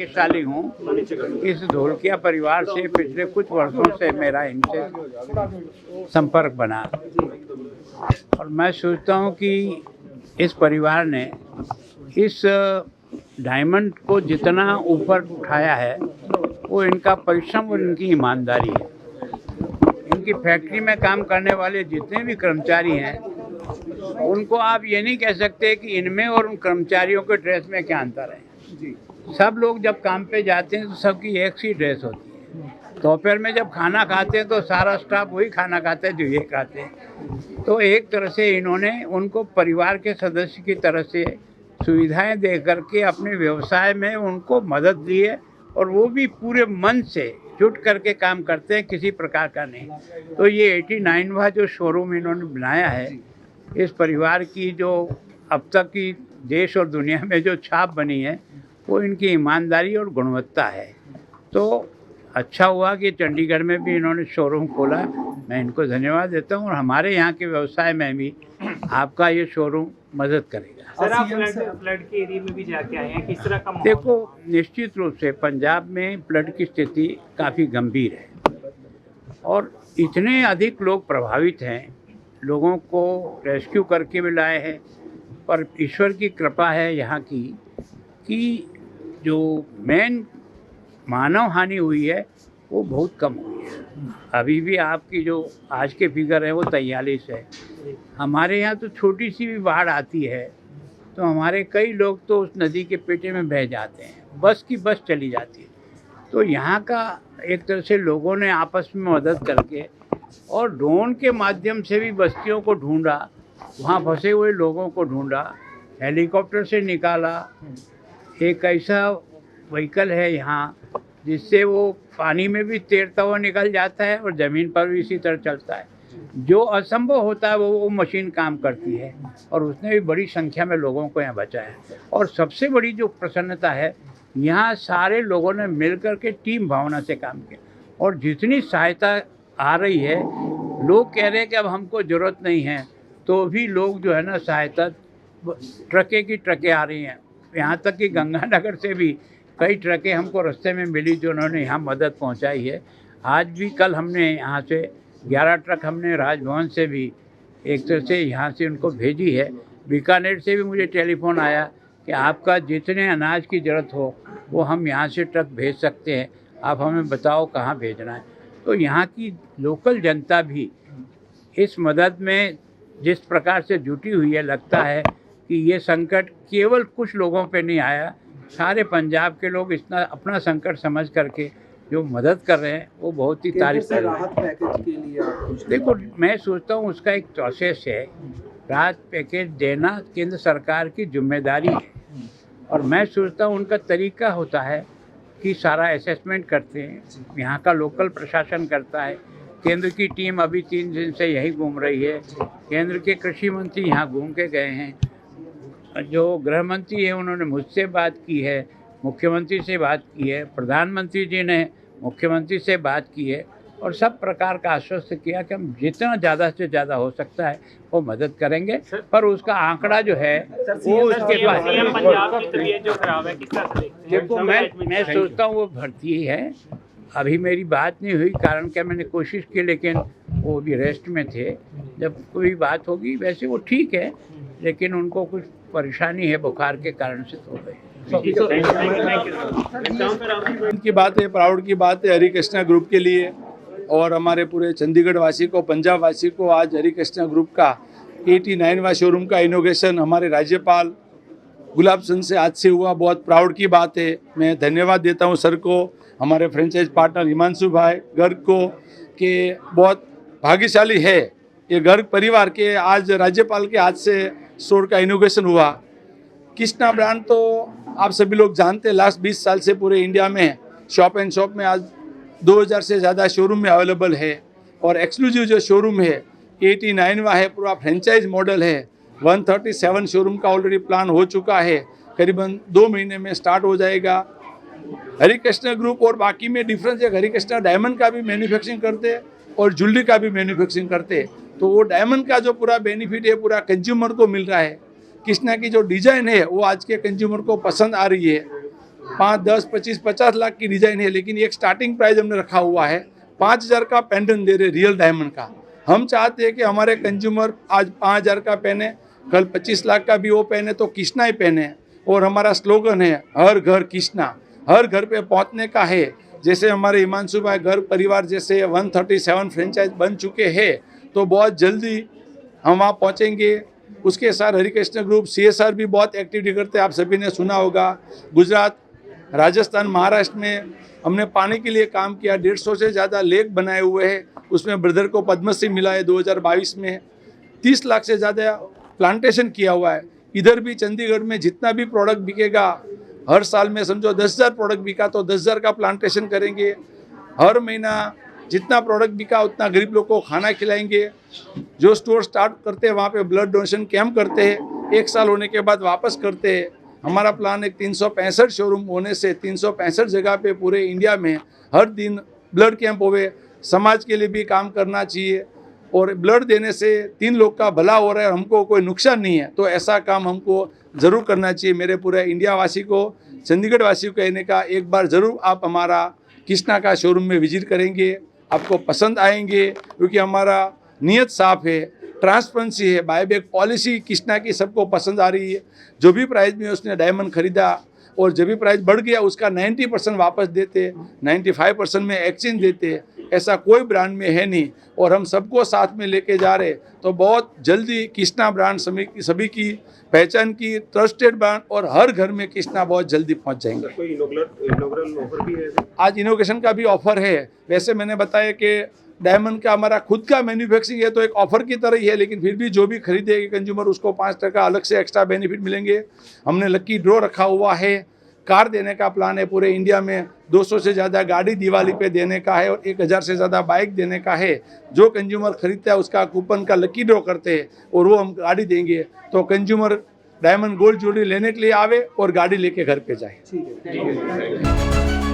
भाग्यशाली हूँ। इस धोलकिया परिवार से पिछले कुछ वर्षों से मेरा इनसे संपर्क बना और मैं सोचता हूँ कि इस परिवार ने इस डायमंड को जितना ऊपर उठाया है वो इनका परिश्रम और इनकी ईमानदारी है। इनकी फैक्ट्री में काम करने वाले जितने भी कर्मचारी हैं उनको आप ये नहीं कह सकते कि इनमें और उन कर्मचारियों के ड्रेस में क्या अंतर है। सब लोग जब काम पे जाते हैं तो सबकी एक सी ड्रेस होती है। दोपहर में जब खाना खाते हैं तो सारा स्टाफ वही खाना खाता है जो ये खाते हैं। तो एक तरह से इन्होंने उनको परिवार के सदस्य की तरह से सुविधाएं दे करके अपने व्यवसाय में उनको मदद दी है और वो भी पूरे मन से जुट करके काम करते हैं, किसी प्रकार का नहीं। तो ये 89वां जो शोरूम इन्होंने बनाया है, इस परिवार की जो अब तक की देश और दुनिया में जो छाप बनी है वो इनकी ईमानदारी और गुणवत्ता है। तो अच्छा हुआ कि चंडीगढ़ में भी इन्होंने शोरूम खोला, मैं इनको धन्यवाद देता हूँ और हमारे यहाँ के व्यवसाय में भी आपका ये शोरूम मदद करेगा। सर, आप फ्लड के एरिया में भी जाके आए हैं, किस तरह का माहौल? देखो, निश्चित रूप से पंजाब में फ्लड की स्थिति काफ़ी गंभीर है और इतने अधिक लोग प्रभावित हैं, लोगों को रेस्क्यू करके भी लाए हैं। पर ईश्वर की कृपा है यहाँ की कि जो मेन मानव हानि हुई है वो बहुत कम हुई है। अभी भी आपकी जो आज के फिगर है वो 43 है। हमारे यहाँ तो छोटी सी भी बाढ़ आती है तो हमारे कई लोग तो उस नदी के पेटे में बह जाते हैं, बस की बस चली जाती है। तो यहाँ का एक तरह से लोगों ने आपस में मदद करके और ड्रोन के माध्यम से भी बस्तियों को ढूंढा, वहाँ फंसे हुए लोगों को ढूंढा, हेलीकॉप्टर से निकाला। एक ऐसा व्हीकल है यहाँ जिससे वो पानी में भी तैरता हुआ निकल जाता है और ज़मीन पर भी इसी तरह चलता है। जो असंभव होता है वो मशीन काम करती है और उसने भी बड़ी संख्या में लोगों को यहाँ बचाया। और सबसे बड़ी जो प्रसन्नता है, यहाँ सारे लोगों ने मिलकर के टीम भावना से काम किया और जितनी सहायता आ रही है, लोग कह रहे हैं कि अब हमको ज़रूरत नहीं है, तो भी लोग जो है ना सहायता ट्रकें की ट्रकें आ रही हैं। यहाँ तक कि गंगानगर से भी कई ट्रकें हमको रास्ते में मिली जो उन्होंने यहाँ मदद पहुँचाई है। आज भी कल हमने यहाँ से 11 ट्रक हमने राजभवन से भी एक तरह से यहाँ से उनको भेजी है। बीकानेर से भी मुझे टेलीफोन आया कि आपका जितने अनाज की ज़रूरत हो वो हम यहाँ से ट्रक भेज सकते हैं, आप हमें बताओ कहाँ भेजना है। तो यहाँ की लोकल जनता भी इस मदद में जिस प्रकार से जुटी हुई है, लगता है कि ये संकट केवल कुछ लोगों पे नहीं आया, सारे पंजाब के लोग इतना अपना संकट समझ करके जो मदद कर रहे हैं वो बहुत ही तारीफ कर रहे राहत पैकेज के लिए आप देखो, मैं सोचता हूँ उसका एक प्रोसेस है। राहत पैकेज देना केंद्र सरकार की जिम्मेदारी है और मैं सोचता हूँ उनका तरीका होता है कि सारा असेसमेंट करते हैं, यहाँ का लोकल प्रशासन करता है। केंद्र की टीम अभी 3 दिन से यहीं घूम रही है। केंद्र के कृषि मंत्री यहाँ घूम के गए हैं, जो गृह मंत्री है उन्होंने मुझसे बात की है, मुख्यमंत्री से बात की है, प्रधानमंत्री जी ने मुख्यमंत्री से बात की है और सब प्रकार का आश्वस्त किया कि हम जितना ज़्यादा से ज़्यादा हो सकता है वो मदद करेंगे। पर उसका आंकड़ा जो है वो उसके पास पंजाब की तबीयत जो खराब है, किस तरह से देखते हैं? देखो, मैं सोचता हूँ वो भर्ती ही है। अभी मेरी बात नहीं हुई, कारण क्या मैंने कोशिश की लेकिन वो भी रेस्ट में थे। जब कोई बात होगी, वैसे वो ठीक है लेकिन उनको कुछ परेशानी है बुखार के कारण से तो हो गए। की बात है, प्राउड की बात है हरि कृष्णा ग्रुप के लिए और हमारे पूरे चंडीगढ़ वासी को, पंजाब वासी को। आज हरि कृष्णा ग्रुप का 89वां शोरूम का इनॉग्रेशन हमारे राज्यपाल गुलाब चंद से आज से हुआ, बहुत प्राउड की बात है। मैं धन्यवाद देता हूं सर को, हमारे फ्रेंचाइज पार्टनर हिमांशु भाई गर्ग को, कि बहुत भाग्यशाली है ये गर्ग परिवार के आज राज्यपाल के हाथ से स्टोर का इनॉग्रेशन हुआ। कृष्णा ब्रांड तो आप सभी लोग जानते हैं, लास्ट 20 साल से पूरे इंडिया में शॉप एंड शॉप में आज 2000 से ज़्यादा शोरूम में अवेलेबल है और एक्सक्लूसिव जो शोरूम है 89वां है, पूरा फ्रेंचाइज मॉडल है। 137 शोरूम का ऑलरेडी प्लान हो चुका है, करीबन 2 महीने में स्टार्ट हो जाएगा। हरि कृष्णा ग्रुप और बाकी में डिफरेंस है, हरि कृष्णा डायमंड का भी मैन्युफैक्चरिंग करते हैं और ज्वेलरी का भी मैन्युफैक्चरिंग करते हैं। तो वो डायमंड का जो पूरा बेनिफिट है पूरा कंज्यूमर को मिल रहा है। कृष्णा की जो डिज़ाइन है वो आज के कंज्यूमर को पसंद आ रही है। 5, 10, 25, 50 लाख की डिजाइन है, लेकिन एक स्टार्टिंग प्राइस हमने रखा हुआ है 5,000 का पेंडेंट दे रहे रियल डायमंड का। हम चाहते हैं कि हमारे कंज्यूमर आज 5,000 का पहने, कल 25 लाख का भी वो पहने तो कृष्णा ही पहने। और हमारा स्लोगन है हर घर कृष्णा, हर घर पे पहुंचने का है। जैसे हमारे हिमांशु भाई घर परिवार जैसे 137 फ्रेंचाइज बन चुके हैं, तो बहुत जल्दी हम वहाँ पहुँचेंगे। उसके साथ हरिकृष्ण ग्रुप CSR भी बहुत एक्टिविटी करते हैं, आप सभी ने सुना होगा। गुजरात, राजस्थान, महाराष्ट्र में हमने पानी के लिए काम किया, 150 से ज़्यादा लेक बनाए हुए हैं। उसमें ब्रदर को पद्मश्री मिला है 2022 में। 30 लाख से ज़्यादा प्लांटेशन किया हुआ है। इधर भी चंडीगढ़ में जितना भी प्रोडक्ट बिकेगा, हर साल में समझो 10,000 प्रोडक्ट बिका तो 10,000 का प्लांटेशन करेंगे। हर महीना जितना प्रोडक्ट बिका उतना गरीब लोग को खाना खिलाएंगे। जो स्टोर स्टार्ट करते हैं वहाँ पे ब्लड डोनेशन कैंप करते हैं, 1 साल होने के बाद वापस करते हैं। हमारा प्लान है 365 शोरूम होने से 365 जगह पे पूरे इंडिया में हर दिन ब्लड कैंप होवे। समाज के लिए भी काम करना चाहिए और ब्लड देने से 3 लोग का भला हो रहा है, हमको कोई नुकसान नहीं है, तो ऐसा काम हमको ज़रूर करना चाहिए। मेरे पूरे इंडिया वासी को, चंडीगढ़ वासी को कहने का, एक बार ज़रूर आप हमारा कृष्णा का शोरूम में विजिट करेंगे, आपको पसंद आएंगे, क्योंकि हमारा नीयत साफ है, ट्रांसपेरेंसी है, बायबैक पॉलिसी कृष्णा की सबको पसंद आ रही है। जो भी प्राइस में उसने डायमंड खरीदा और जब भी प्राइस बढ़ गया उसका 90% वापस देते, 95% में एक्सचेंज देते। ऐसा कोई ब्रांड में है नहीं और हम सबको साथ में लेके जा रहे, तो बहुत जल्दी कृष्णा ब्रांड सभी की पहचान की ट्रस्टेड ब्रांड और हर घर में कृष्णा बहुत जल्दी पहुंच जाएंगे। कोई इनॉग्रल ऑफर भी है? आज इनोवेशन का भी ऑफर है। वैसे मैंने बताया कि डायमंड का हमारा खुद का मैन्युफैक्चरिंग है तो एक ऑफर की तरह ही है, लेकिन फिर भी जो भी खरीदेगा कंज्यूमर उसको 5% अलग से एक्स्ट्रा बेनिफिट मिलेंगे। हमने लकी ड्रॉ रखा हुआ है, कार देने का प्लान है। पूरे इंडिया में 200 से ज़्यादा गाड़ी दिवाली पे देने का है और 1,000 से ज़्यादा बाइक देने का है। जो कंज्यूमर खरीदता है उसका कूपन का लकी ड्रॉ करते हैं और वो हम गाड़ी देंगे, तो कंज्यूमर डायमंड गोल्ड ज्वेलरी लेने के लिए आवे और गाड़ी लेके घर पे जाए। ठीक है।